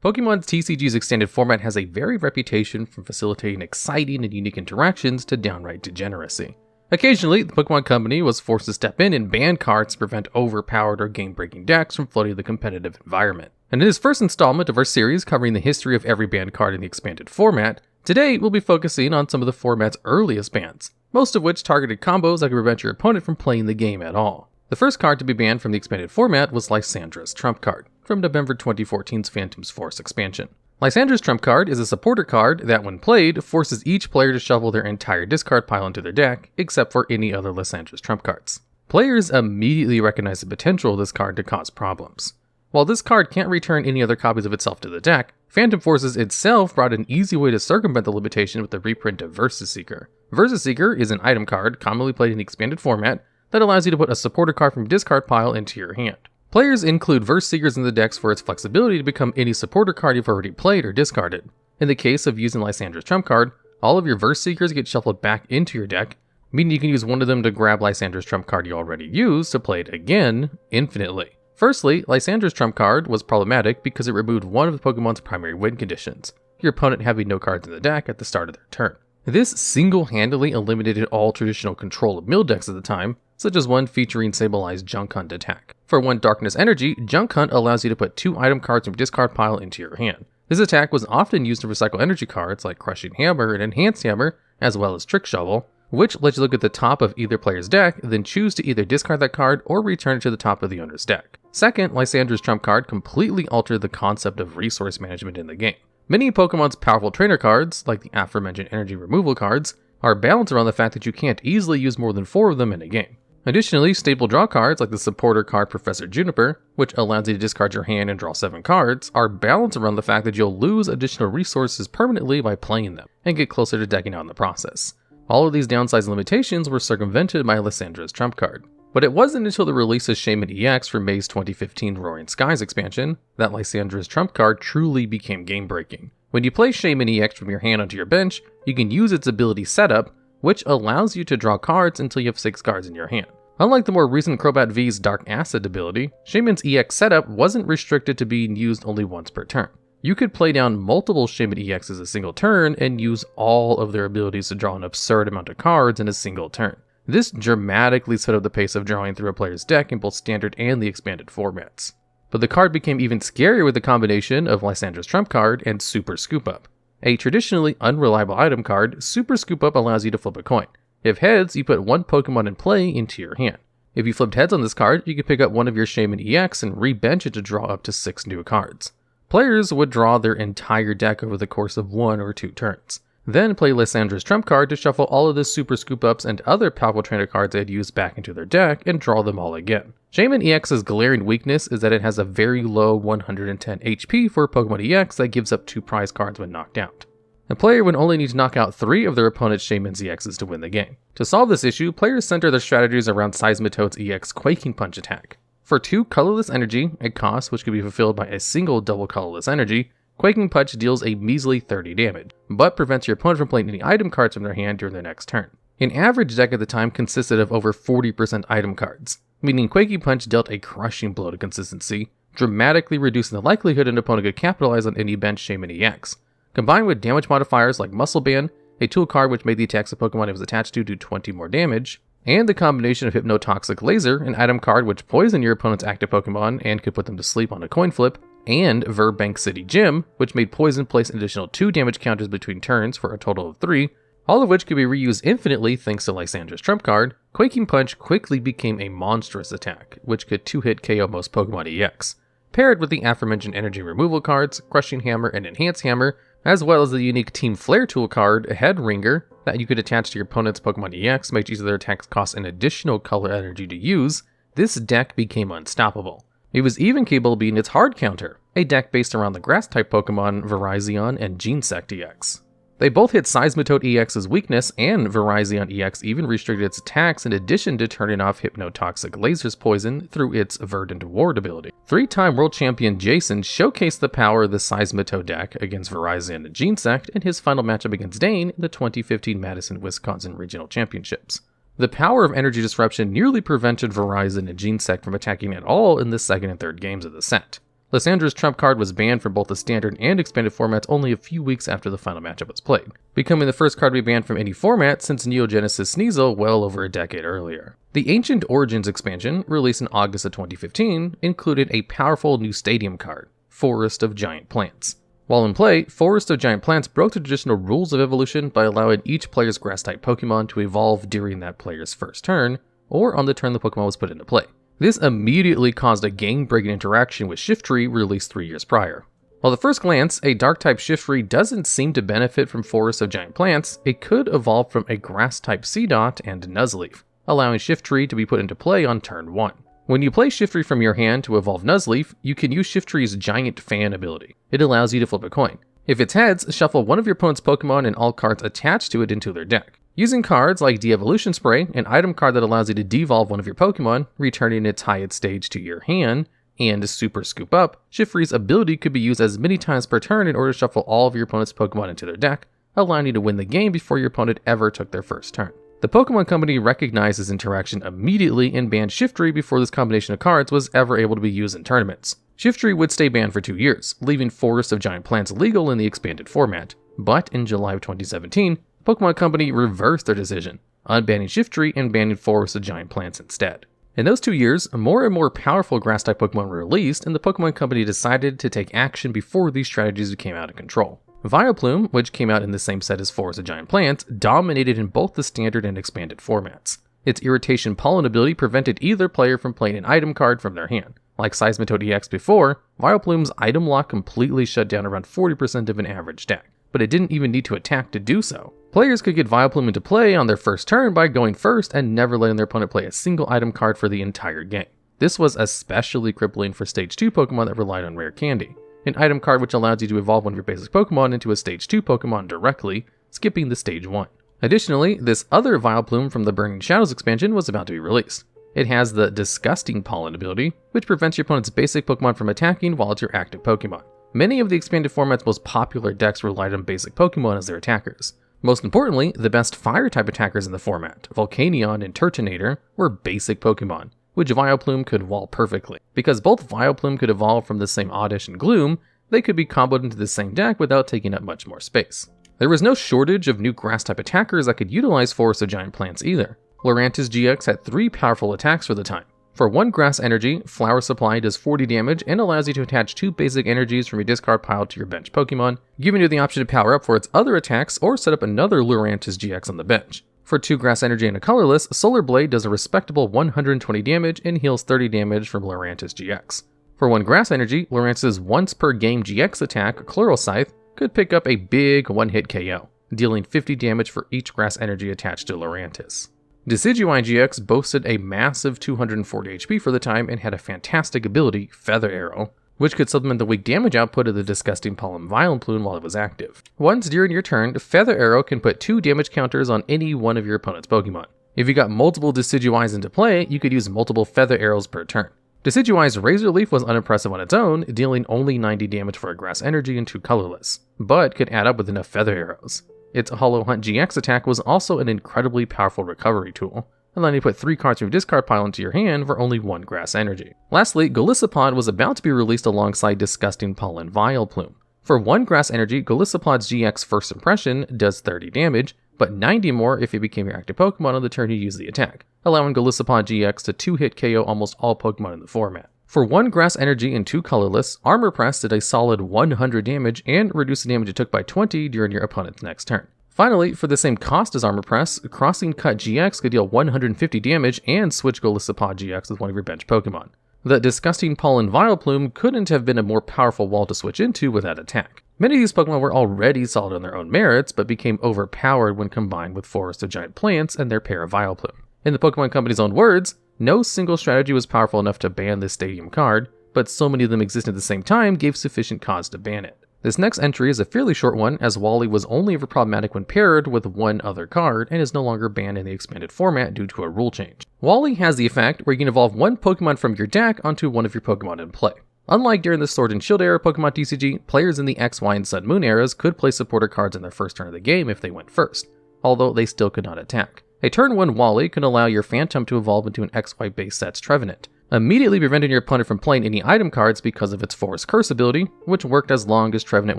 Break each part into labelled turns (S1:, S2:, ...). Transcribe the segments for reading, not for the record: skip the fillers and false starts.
S1: Pokémon TCG's extended format has a varied reputation from facilitating exciting and unique interactions to downright degeneracy. Occasionally, the Pokémon Company was forced to step in and ban cards to prevent overpowered or game-breaking decks from flooding the competitive environment. And in this first installment of our series covering the history of every banned card in the expanded format, today we'll be focusing on some of the format's earliest bans, most of which targeted combos that could prevent your opponent from playing the game at all. The first card to be banned from the expanded format was Lysandre's Trump card, from November 2014's Phantom's Force expansion. Lysandre's Trump card is a supporter card that, when played, forces each player to shuffle their entire discard pile into their deck, except for any other Lysandre's Trump cards. Players immediately recognize the potential of this card to cause problems. While this card can't return any other copies of itself to the deck, Phantom Forces itself brought an easy way to circumvent the limitation with the reprint of Versus Seeker. Versus Seeker is an item card commonly played in the expanded format that allows you to put a supporter card from discard pile into your hand. Players include Verse Seekers in the decks for its flexibility to become any supporter card you've already played or discarded. In the case of using Lysandre's Trump card, all of your Verse Seekers get shuffled back into your deck, meaning you can use one of them to grab Lysandre's Trump card you already used to play it again, infinitely. Firstly, Lysandre's Trump card was problematic because it removed one of the Pokemon's primary win conditions, your opponent having no cards in the deck at the start of their turn. This single-handedly eliminated all traditional control of mill decks at the time, such as one featuring Sableye's Junk Hunt attack. For 1 Darkness Energy, Junk Hunt allows you to put 2 item cards from discard pile into your hand. This attack was often used to recycle energy cards like Crushing Hammer and Enhanced Hammer, as well as Trick Shovel, which lets you look at the top of either player's deck, then choose to either discard that card or return it to the top of the owner's deck. Second, Lysandre's Trump card completely altered the concept of resource management in the game. Many Pokemon's powerful trainer cards, like the aforementioned energy removal cards, are balanced around the fact that you can't easily use more than 4 of them in a game. Additionally, staple draw cards like the supporter card Professor Juniper, which allows you to discard your hand and draw 7 cards, are balanced around the fact that you'll lose additional resources permanently by playing them, and get closer to decking out in the process. All of these downsides and limitations were circumvented by Lysandre's Trump card. But it wasn't until the release of Shaman EX for May's 2015 Roaring Skies expansion that Lysandre's Trump card truly became game-breaking. When you play Shaman EX from your hand onto your bench, you can use its ability Setup, which allows you to draw cards until you have 6 cards in your hand. Unlike the more recent Crobat V's Dark Acid ability, Shaman's EX Setup wasn't restricted to being used only once per turn. You could play down multiple Shaman EXs a single turn and use all of their abilities to draw an absurd amount of cards in a single turn. This dramatically set up the pace of drawing through a player's deck in both standard and the expanded formats. But the card became even scarier with the combination of Lysandre's Trump card and Super Scoop Up. A traditionally unreliable item card, Super Scoop Up allows you to flip a coin. If heads, you put 1 Pokemon in play into your hand. If you flipped heads on this card, you could pick up one of your Shaman EX and re-bench it to draw up to 6 new cards. Players would draw their entire deck over the course of 1 or 2 turns. Then play Lysandre's Trump card to shuffle all of the Super Scoop Ups and other powerful trainer cards they had used back into their deck and draw them all again. Shaman EX's glaring weakness is that it has a very low 110 HP for Pokemon EX that gives up 2 prize cards when knocked out. A player would only need to knock out 3 of their opponent's Shaman's EXs to win the game. To solve this issue, players center their strategies around Seismitoad's EX Quaking Punch attack. For 2 colorless energy, a cost which could be fulfilled by a single double colorless energy, Quaking Punch deals a measly 30 damage, but prevents your opponent from playing any item cards from their hand during their next turn. An average deck at the time consisted of over 40% item cards, meaning Quaking Punch dealt a crushing blow to consistency, dramatically reducing the likelihood an opponent could capitalize on any bench Shaman EX. Combined with damage modifiers like Muscle Band, a tool card which made the attacks of Pokemon it was attached to do 20 more damage, and the combination of Hypnotoxic Laser, an item card which poisoned your opponent's active Pokemon and could put them to sleep on a coin flip, and Verbank City Gym, which made poison place an additional 2 damage counters between turns for a total of 3, all of which could be reused infinitely thanks to Lysandre's Trump card. Quaking Punch quickly became a monstrous attack, which could 2-hit KO most Pokemon EX. Paired with the aforementioned energy removal cards, Crushing Hammer and Enhanced Hammer, as well as the unique Team Flare tool card, Head Ringer, that you could attach to your opponent's Pokemon EX, make each of their attacks cost an additional color energy to use, this deck became unstoppable. It was even capable of being its hard counter, a deck based around the Grass-type Pokemon Virizion and Genesect EX. They both hit Seismitoad EX's weakness, and Virizion EX even restricted its attacks in addition to turning off Hypnotoxic Laser's poison through its Verdant Ward ability. 3-time world champion Jason showcased the power of the Seismitoad deck against Virizion and Genesect in his final matchup against Dane in the 2015 Madison, Wisconsin Regional Championships. The power of energy disruption nearly prevented Virizion and Genesect from attacking at all in the second and third games of the set. Lysandre's trump card was banned from both the standard and expanded formats only a few weeks after the final matchup was played, becoming the first card to be banned from any format since Neogenesis Sneasel well over a decade earlier. The Ancient Origins expansion, released in August of 2015, included a powerful new stadium card, Forest of Giant Plants. While in play, Forest of Giant Plants broke the traditional rules of evolution by allowing each player's grass-type Pokemon to evolve during that player's first turn, or on the turn the Pokemon was put into play. This immediately caused a game-breaking interaction with Shiftry released 3 years prior. While at first glance, a Dark-type Shiftry doesn't seem to benefit from Forest of Giant Plants, it could evolve from a Grass-type Seedot and Nuzleaf, allowing Shiftry to be put into play on turn 1. When you play Shiftry from your hand to evolve Nuzleaf, you can use Shiftry's Giant Fan ability. It allows you to flip a coin. If it's heads, shuffle one of your opponent's Pokemon and all cards attached to it into their deck. Using cards like De-Evolution Spray, an item card that allows you to devolve one of your Pokemon, returning its highest stage to your hand, and Super Scoop Up, Shiftry's ability could be used as many times per turn in order to shuffle all of your opponent's Pokemon into their deck, allowing you to win the game before your opponent ever took their first turn. The Pokémon Company recognized this interaction immediately and banned Shiftry before this combination of cards was ever able to be used in tournaments. Shiftry would stay banned for 2 years, leaving Forest of Giant Plants legal in the expanded format, but in July of 2017, the Pokémon Company reversed their decision, unbanning Shiftry and banning Forest of Giant Plants instead. In those 2 years, more and more powerful Grass-type Pokemon were released, and the Pokémon Company decided to take action before these strategies became out of control. Vileplume, which came out in the same set as Forest of Giant Plants, dominated in both the standard and expanded formats. Its Irritation Pollen ability prevented either player from playing an item card from their hand. Like Seismitoad EX before, Vileplume's item lock completely shut down around 40% of an average deck, but it didn't even need to attack to do so. Players could get Vileplume into play on their first turn by going first and never letting their opponent play a single item card for the entire game. This was especially crippling for Stage 2 Pokemon that relied on Rare Candy, an item card which allows you to evolve one of your basic Pokemon into a Stage 2 Pokemon directly, skipping the Stage 1. Additionally, this other Vileplume from the Burning Shadows expansion was about to be released. It has the Disgusting Pollen ability, which prevents your opponent's basic Pokemon from attacking while it's your active Pokemon. Many of the expanded format's most popular decks relied on basic Pokemon as their attackers. Most importantly, the best Fire-type attackers in the format, Volcanion and Turtonator, were basic Pokemon, which Vileplume could wall perfectly. Because both Vileplume could evolve from the same Oddish and Gloom, they could be comboed into the same deck without taking up much more space. There was no shortage of new Grass-type attackers that could utilize Forest of Giant Plants either. Lurantis GX had 3 powerful attacks for the time. For 1 Grass Energy, Flower Supply does 40 damage and allows you to attach 2 basic energies from your discard pile to your bench Pokemon, giving you the option to power up for its other attacks or set up another Lurantis GX on the bench. For 2 Grass Energy and a colorless, Solar Blade does a respectable 120 damage and heals 30 damage from Lurantis GX. For 1 Grass Energy, Lurantis' once per game GX attack, Chloral Scythe, could pick up a big one-hit KO, dealing 50 damage for each Grass Energy attached to Lurantis. Decidueye GX boasted a massive 240 HP for the time and had a fantastic ability, Feather Arrow, which could supplement the weak damage output of the Disgusting Pollen Vileplume while it was active. Once during your turn, Feather Arrow can put 2 damage counters on any one of your opponent's Pokemon. If you got multiple Decidueyes into play, you could use multiple Feather Arrows per turn. Decidueye's Razor Leaf was unimpressive on its own, dealing only 90 damage for a Grass Energy and 2 colorless, but could add up with enough Feather Arrows. Its Hollow Hunt GX attack was also an incredibly powerful recovery tool, allowing you to put 3 cards from your discard pile into your hand for only 1 Grass Energy. Lastly, Golisopod was about to be released alongside Disgusting Pollen Vileplume. For 1 Grass Energy, Golisopod's GX First Impression does 30 damage, but 90 more if it became your active Pokemon on the turn you use the attack, allowing Golisopod GX to 2-hit KO almost all Pokemon in the format. For 1 Grass Energy and 2 colorless, Armor Press did a solid 100 damage and reduced the damage it took by 20 during your opponent's next turn. Finally, for the same cost as Armor Press, Crossing Cut GX could deal 150 damage and switch Golisopod GX with one of your bench Pokemon. The Disgusting Pollen Vileplume couldn't have been a more powerful wall to switch into with that attack. Many of these Pokemon were already solid on their own merits, but became overpowered when combined with Forest of Giant Plants and their pair of Vileplume. In the Pokemon Company's own words, no single strategy was powerful enough to ban this stadium card, but so many of them existed at the same time gave sufficient cause to ban it. This next entry is a fairly short one, as Wally was only ever problematic when paired with one other card and is no longer banned in the expanded format due to a rule change. Wally has the effect where you can evolve one Pokemon from your deck onto one of your Pokemon in play. Unlike during the Sword and Shield era Pokemon TCG, players in the X, Y, and Sun Moon eras could play supporter cards in their first turn of the game if they went first, although they still could not attack. A turn 1 Wally can allow your Phantom to evolve into an XY base set's Trevenant, immediately preventing your opponent from playing any item cards because of its Forest Curse ability, which worked as long as Trevenant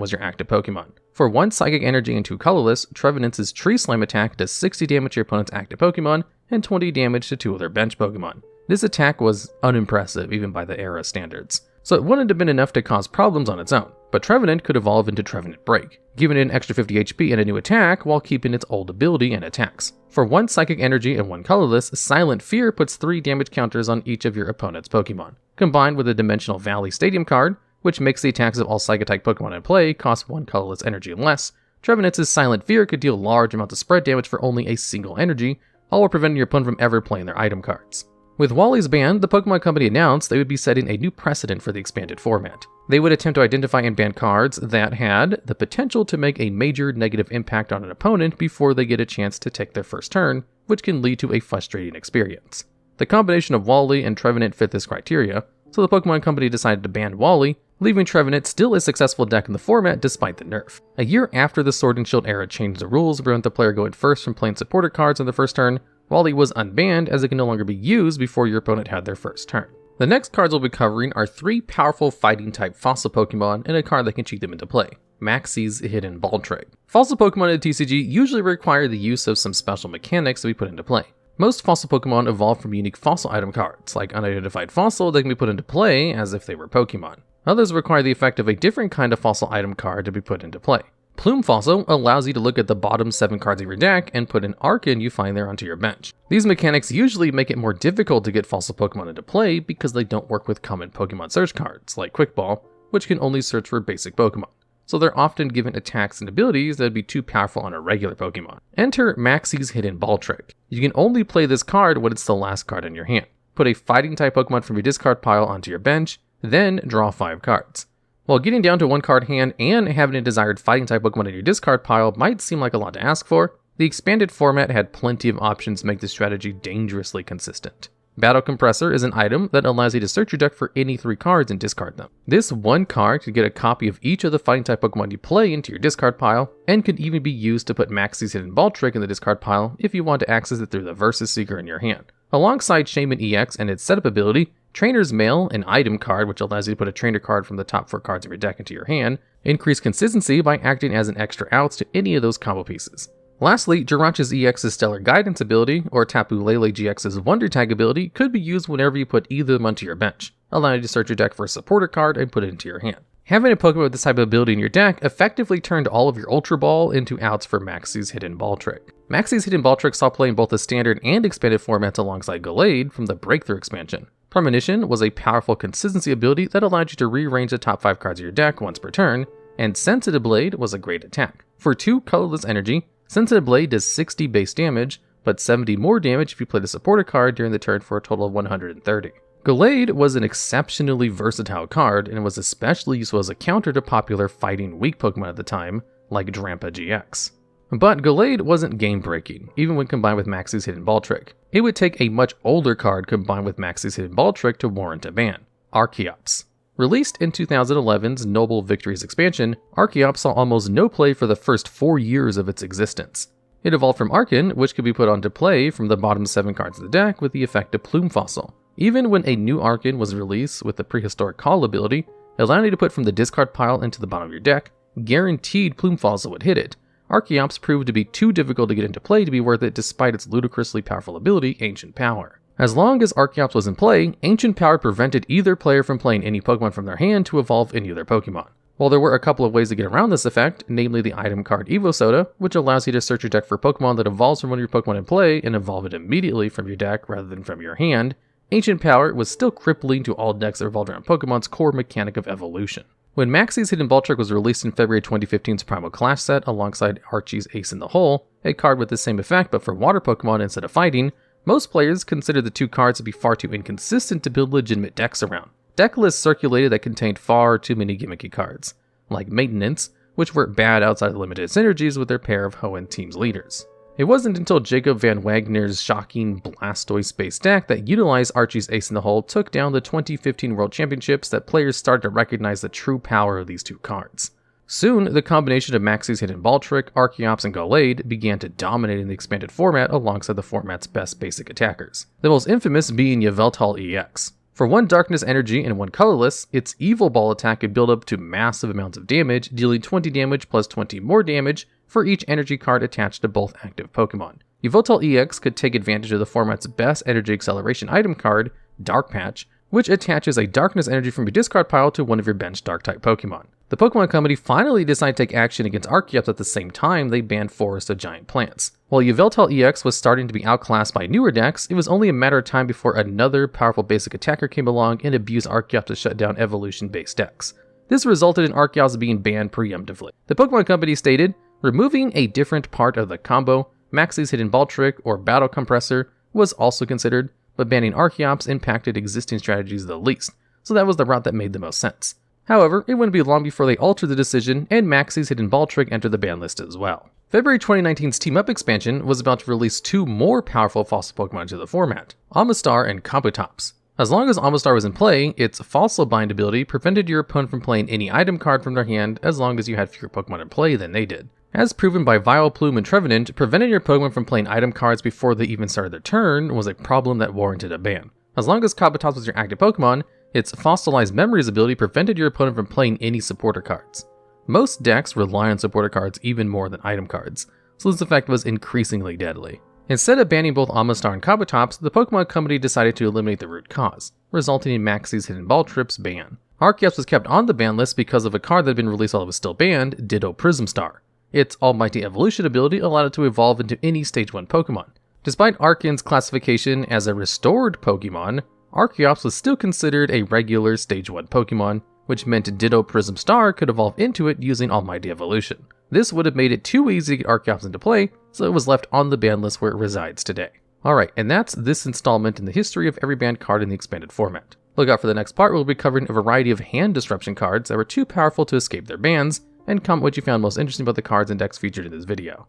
S1: was your active Pokemon. For 1 Psychic Energy and 2 colorless, Trevenant's Tree Slam attack does 60 damage to your opponent's active Pokemon and 20 damage to 2 of their bench Pokemon. This attack was unimpressive even by the era standards, so it wouldn't have been enough to cause problems on its own. But Trevenant could evolve into Trevenant Break, giving it an extra 50 HP and a new attack while keeping its old ability and attacks. For 1 Psychic Energy and 1 colorless, Silent Fear puts 3 damage counters on each of your opponent's Pokemon. Combined with a Dimensional Valley Stadium card, which makes the attacks of all Psychic-type Pokemon in play cost 1 colorless energy less, Trevenant's Silent Fear could deal large amounts of spread damage for only a single energy, all while preventing your opponent from ever playing their item cards. With Wally's ban, the Pokémon Company announced they would be setting a new precedent for the expanded format. They would attempt to identify and ban cards that had the potential to make a major negative impact on an opponent before they get a chance to take their first turn, which can lead to a frustrating experience. The combination of Wally and Trevenant fit this criteria, so the Pokémon Company decided to ban Wally, leaving Trevenant still a successful deck in the format despite the nerf. A year after the Sword and Shield era changed the rules to prevent the player going first from playing supporter cards on the first turn, Wally was unbanned as it can no longer be used before your opponent had their first turn. The next cards we'll be covering are 3 powerful fighting-type fossil Pokemon and a card that can cheat them into play, Maxie's Hidden Ball Trick. Fossil Pokemon in the TCG usually require the use of some special mechanics to be put into play. Most fossil Pokemon evolve from unique fossil item cards, like Unidentified Fossil that can be put into play as if they were Pokemon. Others require the effect of a different kind of fossil item card to be put into play. Plume Fossil allows you to look at the bottom 7 cards of your deck and put an Archon you find there onto your bench. These mechanics usually make it more difficult to get fossil Pokemon into play because they don't work with common Pokemon search cards, like Quick Ball, which can only search for basic Pokemon. So they're often given attacks and abilities that would be too powerful on a regular Pokemon. Enter Maxie's Hidden Ball Trick. You can only play this card when it's the last card in your hand. Put a fighting type Pokemon from your discard pile onto your bench, then draw 5 cards. While getting down to 1 card hand and having a desired fighting type Pokemon in your discard pile might seem like a lot to ask for, the expanded format had plenty of options to make this strategy dangerously consistent. Battle Compressor is an item that allows you to search your deck for any 3 cards and discard them. This 1 card could get a copy of each of the fighting type Pokemon you play into your discard pile, and could even be used to put Maxie's Hidden Ball Trick in the discard pile if you want to access it through the Versus Seeker in your hand. Alongside Shaman EX and its setup ability, Trainer's Mail, an item card which allows you to put a trainer card from the top 4 cards of your deck into your hand, increase consistency by acting as an extra outs to any of those combo pieces. Lastly, Jirachi's EX's Stellar Guidance ability, or Tapu Lele GX's Wonder Tag ability, could be used whenever you put either of them onto your bench, allowing you to search your deck for a supporter card and put it into your hand. Having a Pokemon with this type of ability in your deck effectively turned all of your Ultra Ball into outs for Maxie's Hidden Ball Trick. Maxie's Hidden Ball Trick saw play in both the standard and expanded formats alongside Gallade from the Breakthrough expansion. Premonition was a powerful consistency ability that allowed you to rearrange the top 5 cards of your deck once per turn, and Sensitive Blade was a great attack. For 2 colorless energy, Sensitive Blade does 60 base damage, but 70 more damage if you play the supporter card during the turn for a total of 130. Gallade was an exceptionally versatile card and was especially useful as a counter to popular fighting weak Pokemon at the time, like Drampa GX. But Gallade wasn't game-breaking, even when combined with Maxie's Hidden Ball Trick. It would take a much older card combined with Maxie's Hidden Ball Trick to warrant a ban, Archeops. Released in 2011's Noble Victories expansion, Archeops saw almost no play for the first 4 years of its existence. It evolved from Archon, which could be put onto play from the bottom 7 cards of the deck with the effect of Plume Fossil. Even when a new Archon was released with the Prehistoric Call ability, allowing you to put from the discard pile into the bottom of your deck, guaranteed Plume Fossil would hit it. Archeops proved to be too difficult to get into play to be worth it despite its ludicrously powerful ability, Ancient Power. As long as Archeops was in play, Ancient Power prevented either player from playing any Pokemon from their hand to evolve any of their Pokemon. While there were a couple of ways to get around this effect, namely the item card Evo Soda, which allows you to search your deck for Pokemon that evolves from one of your Pokemon in play and evolve it immediately from your deck rather than from your hand, Ancient Power was still crippling to all decks that revolved around Pokemon's core mechanic of evolution. When Maxie's Hidden Ball Trick was released in February 2015's Primal Clash set alongside Archie's Ace in the Hole, a card with the same effect but for water Pokemon instead of fighting, most players considered the 2 cards to be far too inconsistent to build legitimate decks around. Deck lists circulated that contained far too many gimmicky cards, like Maintenance, which were bad outside of limited synergies with their pair of Hoenn team's leaders. It wasn't until Jacob Van Wagner's shocking Blastoise-based deck that utilized Archie's Ace in the Hole took down the 2015 World Championships that players started to recognize the true power of these 2 cards. Soon, the combination of Maxie's Hidden Ball Trick, Archeops, and Gallade began to dominate in the expanded format alongside the format's best basic attackers, the most infamous being Yveltal EX. For 1 darkness energy and 1 colorless, its Evil Ball attack could build up to massive amounts of damage, dealing 20 damage plus 20 more damage for each energy card attached to both active Pokemon. Yveltal EX could take advantage of the format's best energy acceleration item card, Dark Patch, which attaches a darkness energy from your discard pile to one of your bench Dark-type Pokemon. The Pokémon Company finally decided to take action against Archeops at the same time they banned Forest of Giant Plants. While Yveltal EX was starting to be outclassed by newer decks, it was only a matter of time before another powerful basic attacker came along and abused Archeops to shut down evolution-based decks. This resulted in Archeops being banned preemptively. The Pokémon Company stated, removing a different part of the combo, Maxie's Hidden Ball Trick or Battle Compressor was also considered, but banning Archeops impacted existing strategies the least, so that was the route that made the most sense. However, it wouldn't be long before they altered the decision, and Maxie's Hidden Ball Trick entered the ban list as well. February 2019's Team Up expansion was about to release 2 more powerful fossil Pokemon to the format, Amistar and Kabutops. As long as Amistar was in play, its Fossil Bind ability prevented your opponent from playing any item card from their hand as long as you had fewer Pokemon in play than they did. As proven by Vileplume and Trevenant, preventing your Pokemon from playing item cards before they even started their turn was a problem that warranted a ban. As long as Kabutops was your active Pokemon, its Fossilized Memories ability prevented your opponent from playing any supporter cards. Most decks rely on supporter cards even more than item cards, so this effect was increasingly deadly. Instead of banning both Amistar and Kabutops, the Pokémon Company decided to eliminate the root cause, resulting in Maxie's Hidden Ball Trip's ban. Archeops was kept on the ban list because of a card that had been released while it was still banned, Ditto Prism Star. Its Almighty Evolution ability allowed it to evolve into any Stage 1 Pokemon. Despite Arcan's classification as a restored Pokemon, Archeops was still considered a regular Stage 1 Pokemon, which meant Ditto Prism Star could evolve into it using Almighty Evolution. This would have made it too easy to get Archeops into play, so it was left on the ban list where it resides today. Alright, and that's this installment in the history of every banned card in the expanded format. Look out for the next part where we'll be covering a variety of hand disruption cards that were too powerful to escape their bans, and comment what you found most interesting about the cards and decks featured in this video.